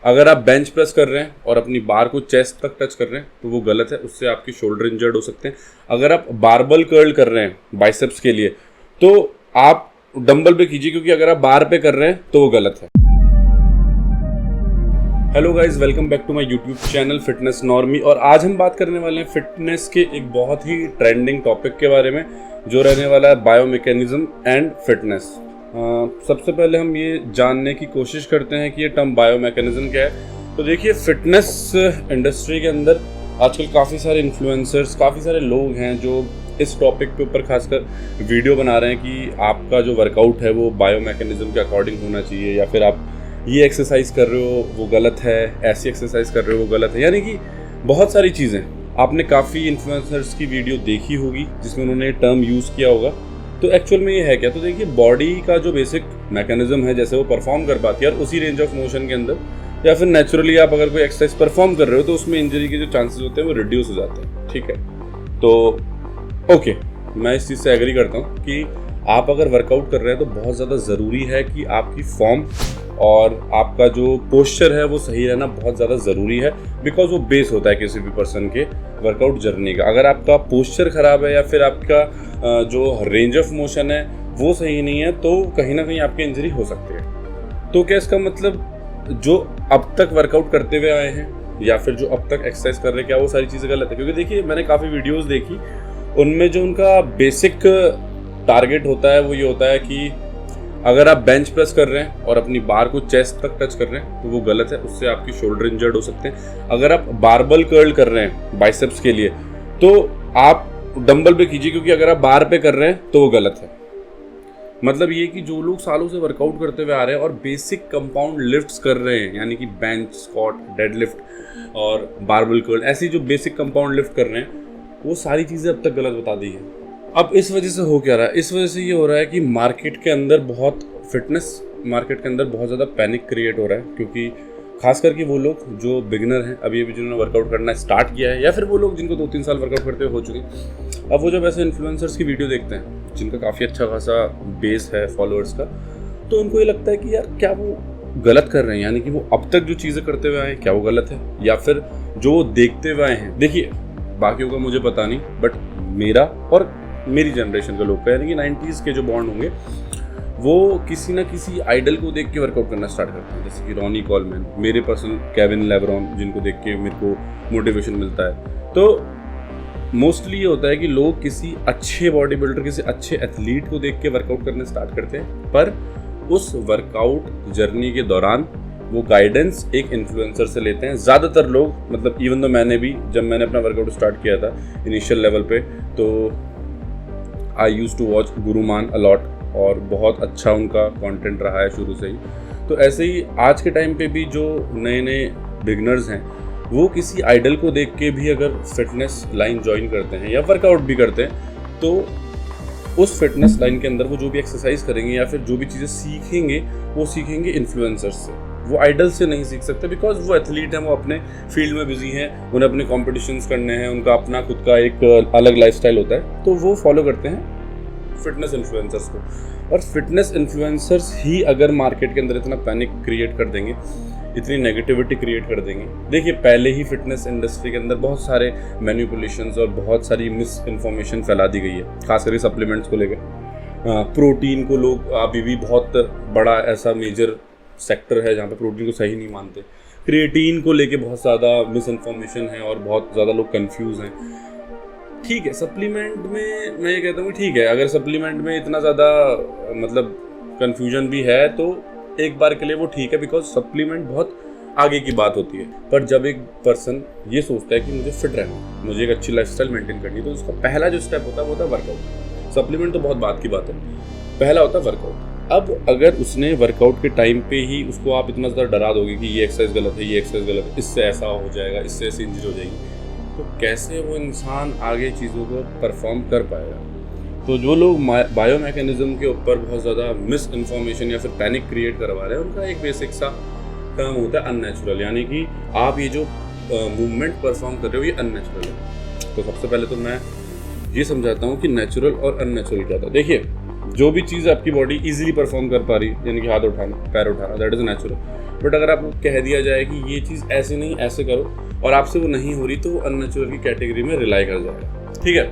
अगर आप bench press कर रहे हैं और अपनी बार को चेस्ट तक टच कर रहे हैं तो वो गलत है, उससे आपके शोल्डर इंजर्ड हो सकते हैं। अगर आप बारबल कर्ल कर रहे हैं बाइसेप्स के लिए तो आप डंबल पे कीजिए, क्योंकि अगर आप बार पे कर रहे हैं तो वो गलत है। Hello guys, welcome back to my YouTube channel fitness normie. और आज हम बात करने वाले हैं फिटनेस के एक बहुत ही ट्रेंडिंग टॉपिक के बारे में, जो रहने वाला है बायोमैकेनिज्म एंड फिटनेस। सबसे पहले हम ये जानने की कोशिश करते हैं कि ये टर्म बायोमैकेनिज्म क्या है। तो देखिए, फिटनेस इंडस्ट्री के अंदर आजकल काफ़ी सारे इन्फ्लुएंसर्स, काफ़ी सारे लोग हैं जो इस टॉपिक के ऊपर खासकर वीडियो बना रहे हैं कि आपका जो वर्कआउट है वो बायोमैकेनिज्म के अकॉर्डिंग होना चाहिए, या फिर आप ये एक्सरसाइज कर रहे हो वो गलत है, ऐसी एक्सरसाइज कर रहे हो वो गलत है। यानी कि बहुत सारी चीज़ें आपने काफ़ी इन्फ्लुएंसर्स की वीडियो देखी होगी जिसमें उन्होंने टर्म यूज़ किया होगा। तो एक्चुअल में ये है क्या? तो देखिए, बॉडी का जो बेसिक मैकेनिज्म है, जैसे वो परफॉर्म कर पाती है और उसी रेंज ऑफ मोशन के अंदर, या फिर नेचुरली आप अगर कोई एक्सरसाइज परफॉर्म कर रहे हो तो उसमें इंजरी के जो चांसेस होते हैं वो रिड्यूस हो जाते हैं। ठीक है, तो ओके, मैं इस चीज़ से एग्री करता हूँ कि आप अगर वर्कआउट कर रहे हैं तो बहुत ज़्यादा ज़रूरी है कि आपकी फॉर्म और आपका जो पोस्चर है वो सही रहना बहुत ज़्यादा ज़रूरी है, बिकॉज वो बेस होता है किसी भी पर्सन के वर्कआउट जर्नी का। अगर आपका पोस्चर ख़राब है या फिर आपका जो रेंज ऑफ मोशन है वो सही नहीं है तो कहीं ना कहीं आपकी इंजरी हो सकती है। तो क्या इसका मतलब जो अब तक वर्कआउट करते हुए आए हैं या फिर जो अब तक एक्सरसाइज कर रहे हैं, क्या वो सारी चीज़ें गलत है? क्योंकि देखिए, मैंने काफ़ी वीडियोज़ देखी, उनमें जो उनका बेसिक टारगेट होता है वो ये होता है कि अगर आप बेंच प्रेस कर रहे हैं और अपनी बार को चेस्ट तक टच कर रहे हैं तो वो गलत है, उससे आपकी शोल्डर इंजर्ड हो सकते हैं। अगर आप बारबल कर्ल कर रहे हैं बाइसेप्स के लिए तो आप डंबल पे कीजिए, क्योंकि अगर आप बार पे कर रहे हैं तो वो गलत है। मतलब ये कि जो लोग सालों से वर्कआउट करते हुए आ रहे हैं और बेसिक कंपाउंड लिफ्ट्स कर रहे हैं, यानी कि बेंच, स्क्वाट, डेडलिफ्ट और बारबल कर्ल, ऐसी जो बेसिक कंपाउंड लिफ्ट कर रहे हैं, वो सारी चीज़ें अब तक गलत बता दी है। अब इस वजह से हो क्या रहा है? इस वजह से ये हो रहा है कि मार्केट के अंदर मार्केट के अंदर बहुत ज़्यादा पैनिक क्रिएट हो रहा है, क्योंकि खास करके वो लोग जो बिगिनर हैं, अभी जिन्होंने वर्कआउट करना स्टार्ट किया है, या फिर वो लोग जिनको 2-3 साल वर्कआउट करते हुए हो चुके हैं, अब वो जब ऐसे इन्फ्लुएंसर्स की वीडियो देखते हैं जिनका काफ़ी अच्छा खासा बेस है फॉलोअर्स का, तो उनको ये लगता है कि यार क्या वो गलत कर रहे हैं, यानी कि वो अब तक जो चीज़ें करते हुए आए हैं क्या वो गलत है, या फिर जो वो देखते हुए आए हैं। देखिए, बाकियों का मुझे पता नहीं, बट मेरा और मेरी जनरेशन के लोग का, यानी कि 90s के जो बॉन्ड होंगे, वो किसी ना किसी आइडल को देख के वर्कआउट करना स्टार्ट करते हैं, जैसे कि रॉनी कॉलमैन, मेरे पर्सनल केविन लेब्रॉन, जिनको देख के मेरे को मोटिवेशन मिलता है। तो मोस्टली ये होता है कि लोग किसी अच्छे बॉडी बिल्डर, किसी अच्छे एथलीट को देख के वर्कआउट करना स्टार्ट करते हैं, पर उस वर्कआउट जर्नी के दौरान वो गाइडेंस एक इन्फ्लुएंसर से लेते हैं ज़्यादातर लोग। मतलब इवन तो मैंने भी, जब मैंने अपना वर्कआउट स्टार्ट किया था इनिशियल लेवल पे, तो आई यूज़ टू वॉच गुरुमान अलॉट, और बहुत अच्छा उनका कंटेंट रहा है शुरू से ही। तो ऐसे ही आज के टाइम पे भी जो नए नए बिगनर्स हैं, वो किसी आइडल को देख के भी अगर फिटनेस लाइन ज्वाइन करते हैं या वर्कआउट भी करते हैं, तो उस फिटनेस लाइन के अंदर वो जो भी एक्सरसाइज करेंगे या फिर जो भी चीज़ें सीखेंगे, वो सीखेंगे इन्फ्लुएंसर्स से। वो आइडल से नहीं सीख सकते, बिकॉज वो एथलीट हैं, वो अपने फील्ड में बिजी हैं, उन्हें अपने कॉम्पिटिशन्स करने हैं, उनका अपना खुद का एक अलग लाइफस्टाइल होता है, तो वो फॉलो करते हैं फिटनेस इन्फ्लुएंसर्स को। और फिटनेस इन्फ्लुएंसर्स ही अगर मार्केट के अंदर इतना पैनिक क्रिएट कर देंगे, इतनी नेगेटिविटी क्रिएट कर देंगे। देखिए, पहले ही फिटनेस इंडस्ट्री के अंदर बहुत सारे मैनिपुलेशंस और बहुत सारी मिस इन्फॉर्मेशन फैला दी गई है, खास करके सप्लीमेंट्स को लेकर। प्रोटीन को लोग अभी भी बहुत बड़ा ऐसा मेजर सेक्टर है जहाँ पे प्रोटीन को सही नहीं मानते। क्रिएटिन को लेके बहुत ज़्यादा मिस इन्फॉर्मेशन है और बहुत ज़्यादा लोग कंफ्यूज हैं। ठीक है, सप्लीमेंट में मैं ये कहता हूँ ठीक है, अगर सप्लीमेंट में इतना ज़्यादा मतलब कन्फ्यूजन भी है तो एक बार के लिए वो ठीक है, बिकॉज सप्लीमेंट बहुत आगे की बात होती है। पर जब एक पर्सन ये सोचता है कि मुझे फिट रहना, मुझे एक अच्छी लाइफस्टाइल मेंटेन करनी, तो उसका पहला जो स्टेप होता है वो होता है वर्कआउट। सप्लीमेंट तो बहुत बात की बात है, पहला होता है वर्कआउट। अब अगर उसने वर्कआउट के टाइम पे ही उसको आप इतना ज़्यादा डरा दोगे कि ये एक्सरसाइज गलत है, ये एक्सरसाइज गलत है, इससे ऐसा हो जाएगा, इससे ऐसी इंजरी हो जाएगी, तो कैसे वो इंसान आगे चीज़ों को परफॉर्म कर पाएगा? तो जो लोग बायोमैकेनिज्म के ऊपर बहुत ज़्यादा मिस इन्फॉर्मेशन या फिर पैनिक क्रिएट करवा रहे हैं, उनका एक बेसिक सा टर्म होता है अननेचुरल, यानी कि आप ये जो मूवमेंट परफॉर्म कर रहे हो ये अननेचुरल है। तो सबसे पहले तो मैं ये समझाता हूँ कि नेचुरल और अननेचुरल क्या था। देखिए, जो भी चीज़ आपकी बॉडी इजीली परफॉर्म कर पा रही है, यानी कि हाथ उठाना, पैर उठाना, दैट इज़ नेचुरल। बट अगर आपको कह दिया जाए कि ये चीज़ ऐसे नहीं ऐसे करो और आपसे वो नहीं हो रही, तो वो अननेचुरल की कैटेगरी में रिलाई कर जाएगा। ठीक है,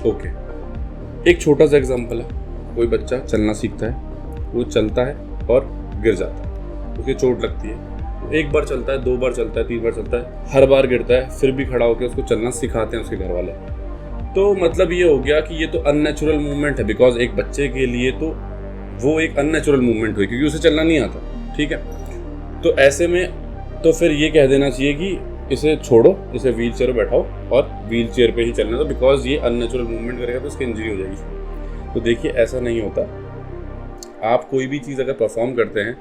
ओके। एक छोटा सा एग्जांपल है, कोई बच्चा चलना सीखता है, वो चलता है और गिर जाता है, उसकी चोट लगती है, एक बार चलता है, 2 बार चलता है, 3 बार चलता है, हर बार गिरता है, फिर भी खड़ा होकर उसको चलना सिखाते हैं उसके घर वाले। तो मतलब ये हो गया कि ये तो अननेचुरल मूवमेंट है, बिकॉज एक बच्चे के लिए तो वो एक अननेचुरल मूवमेंट हुई क्योंकि उसे चलना नहीं आता। ठीक है, तो ऐसे में तो फिर ये कह देना चाहिए कि इसे छोड़ो, इसे व्हील चेयर पर बैठाओ और व्हील चेयर पे ही चलना दो, बिकॉज ये अननेचुरल मूवमेंट करेगा तो उसकी इंजरी हो जाएगी। तो देखिए, ऐसा नहीं होता। आप कोई भी चीज़ अगर परफॉर्म करते हैं,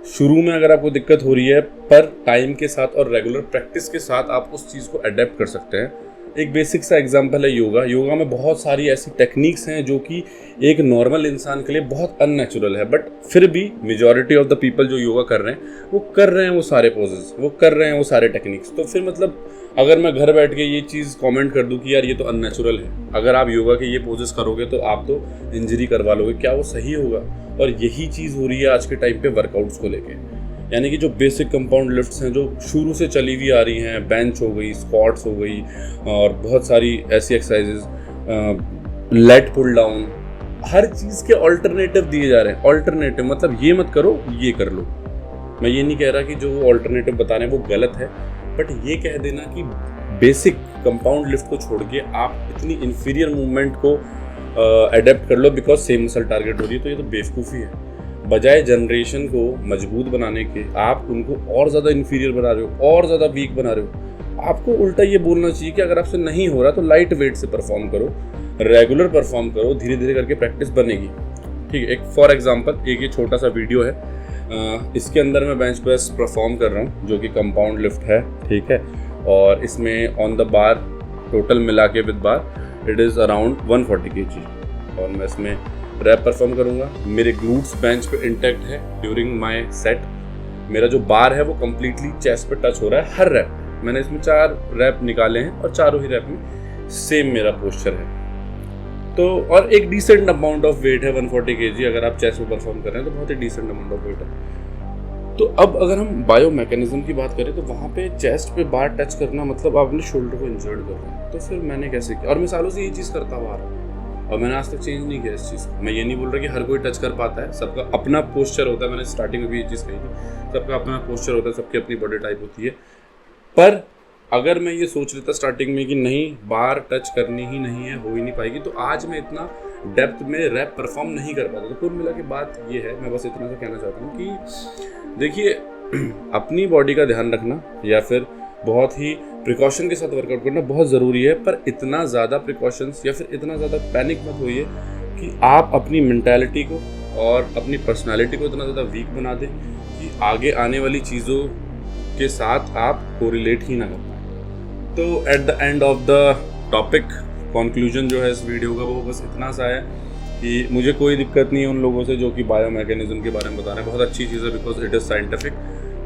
शुरू में अगर आपको दिक्कत हो रही है, पर टाइम के साथ और रेगुलर प्रैक्टिस के साथ आप उस चीज़ को अडेप्ट कर सकते हैं। एक बेसिक सा एग्जांपल है योगा। योगा में बहुत सारी ऐसी टेक्निक्स हैं जो कि एक नॉर्मल इंसान के लिए बहुत अननेचुरल है, बट फिर भी मेजॉरिटी ऑफ द पीपल जो योगा कर रहे हैं वो कर रहे हैं वो सारे पोजेस, वो कर रहे हैं वो सारे टेक्निक्स। तो फिर मतलब अगर मैं घर बैठ के ये चीज़ कमेंट कर दूं कि यार ये तो अननेचुरल है, अगर आप योगा के ये पोजेस करोगे तो आप तो इंजरी करवा लोगे, क्या वो सही होगा? और यही चीज़ हो रही है आज के टाइम पे वर्कआउट्स को लेके। यानी कि जो बेसिक कंपाउंड लिफ्ट्स हैं जो शुरू से चली हुई आ रही हैं, बेंच हो गई, स्क्वाट्स हो गई और बहुत सारी ऐसी एक्सरसाइजेज, लेट पुल डाउन, हर चीज़ के ऑल्टरनेटिव दिए जा रहे हैं। ऑल्टरनेटिव मतलब ये मत करो, ये कर लो। मैं ये नहीं कह रहा कि जो ऑल्टरनेटिव बता रहे हैं वो गलत है, बट ये कह देना कि बेसिक कंपाउंड लिफ्ट को छोड़ के आप इतनी इन्फीरियर मूवमेंट को अडेप्ट कर लो बिकॉज सेम मसल टारगेट हो रही है, तो ये तो बेवकूफ़ी है। बजाय जनरेशन को मजबूत बनाने के आप उनको और ज़्यादा इन्फीरियर बना रहे हो, और ज़्यादा वीक बना रहे हो। आपको उल्टा ये बोलना चाहिए कि अगर आपसे नहीं हो रहा तो लाइट वेट से परफॉर्म करो, रेगुलर परफॉर्म करो, धीरे धीरे करके प्रैक्टिस बनेगी। ठीक है, एक फॉर एग्जांपल एक ये छोटा सा वीडियो है, इसके अंदर मैं बेंच प्रेस परफॉर्म कर रहा हूँ जो कि कंपाउंड लिफ्ट है। ठीक है, और इसमें ऑन द बार टोटल मिला के with bar it is around 140 kg और मैं इसमें रैप परफॉर्म करूँगा। मेरे ग्लूट्स बेंच पे इंटैक्ट है ड्यूरिंग माय सेट। मेरा जो बार है वो कम्प्लीटली चेस्ट पे टच हो रहा है हर रैप। मैंने इसमें 4 रैप निकाले हैं और चारों ही रैप में सेम मेरा पोस्चर है। तो और एक डिसेंट अमाउंट ऑफ वेट है 140 kg, अगर आप चेस्ट पे परफॉर्म कर रहे हैं तो बहुत ही डिसेंट अमाउंट ऑफ वेट है। तो अब अगर हम बायो मैकेनिज्म की बात करें तो वहाँ पे चेस्ट पे बार टच करना मतलब आप अपने शोल्डर को इंजर्ड कर रहे हैं। तो फिर मैंने कैसे किया, और मैं सालों से ये चीज़ करता हुआ आ रहा हूँ और मैंने आज तक चेंज नहीं किया इस चीज़ को। मैं ये नहीं बोल रहा कि हर कोई टच कर पाता है, सबका अपना पोस्चर होता है। मैंने स्टार्टिंग में भी ये चीज़ कही थी, सबका अपना पोस्चर होता है, सबकी अपनी बॉडी टाइप होती है। पर अगर मैं ये सोच लेता स्टार्टिंग में कि नहीं बार टच करनी ही नहीं है, हो ही नहीं पाएगी, तो आज मैं इतना डेप्थ में रैप परफॉर्म नहीं कर पाता। तो कुल मिला के बात ये है, मैं बस इतना सा कहना चाहता हूँ कि देखिए अपनी बॉडी का ध्यान रखना या फिर बहुत ही प्रिकॉशन के साथ वर्कआउट करना बहुत ज़रूरी है, पर इतना ज़्यादा प्रिकॉशंस या फिर इतना ज़्यादा पैनिक मत होइए कि आप अपनी मेंटालिटी को और अपनी पर्सनालिटी को इतना ज़्यादा वीक बना दें कि आगे आने वाली चीज़ों के साथ आप कोरिलेट ही ना कर पाएँ। तो at the end of the topic conclusion जो है इस वीडियो का वो बस इतना सा है कि मुझे कोई दिक्कत नहीं है उन लोगों से जो कि बायो मैकेनिज्म के बारे में बता रहे हैं। बहुत अच्छी चीज़ है बिकॉज इट इज़ साइंटिफिक,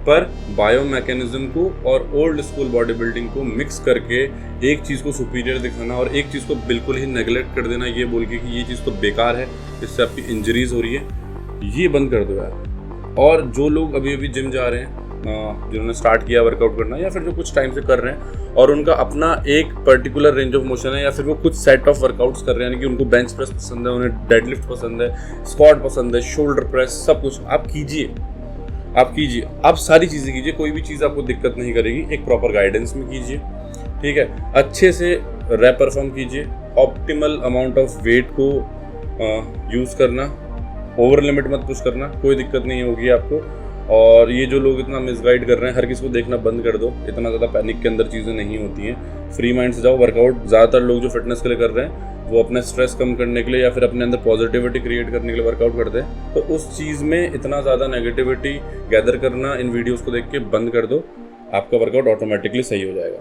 पर बायो मैकेनिज्म को और ओल्ड स्कूल बॉडी बिल्डिंग को मिक्स करके एक चीज़ को सुपीरियर दिखाना और एक चीज़ को बिल्कुल ही नेगलेक्ट कर देना ये बोल के कि ये चीज़ तो बेकार है, इससे आपकी इंजरीज हो रही है, ये बंद कर दो यार। और जो लोग अभी अभी जिम जा रहे हैं, जिन्होंने स्टार्ट किया वर्कआउट करना या फिर जो कुछ टाइम से कर रहे हैं और उनका अपना एक पर्टिकुलर रेंज ऑफ मोशन है या फिर वो कुछ सेट ऑफ वर्कआउट्स कर रहे हैं, यानी कि उनको बेंच प्रेस पसंद है, उन्हें डेडलिफ्ट पसंद है, स्क्वाट पसंद है, शोल्डर प्रेस, सब कुछ आप कीजिए, आप सारी चीज़ें कीजिए, कोई भी चीज़ आपको दिक्कत नहीं करेगी। एक प्रॉपर गाइडेंस में कीजिए, ठीक है, अच्छे से रैप परफॉर्म कीजिए, ऑप्टिमल अमाउंट ऑफ वेट को यूज़ करना, ओवर लिमिट मत पुश करना, कोई दिक्कत नहीं होगी आपको। और ये जो लोग इतना मिसगाइड कर रहे हैं, हर किसी को देखना बंद कर दो, इतना ज़्यादा पैनिक के अंदर चीज़ें नहीं होती हैं, फ्री माइंड से जाओ। वर्कआउट ज़्यादातर लोग जो फिटनेस के लिए कर रहे हैं वो अपने स्ट्रेस कम करने के लिए या फिर अपने अंदर पॉजिटिविटी क्रिएट करने के लिए वर्कआउट करते हैं। तो उस चीज़ में इतना ज़्यादा नेगेटिविटी गैदर करना इन वीडियोज़ को देख के बंद कर दो, आपका वर्कआउट ऑटोमेटिकली सही हो जाएगा।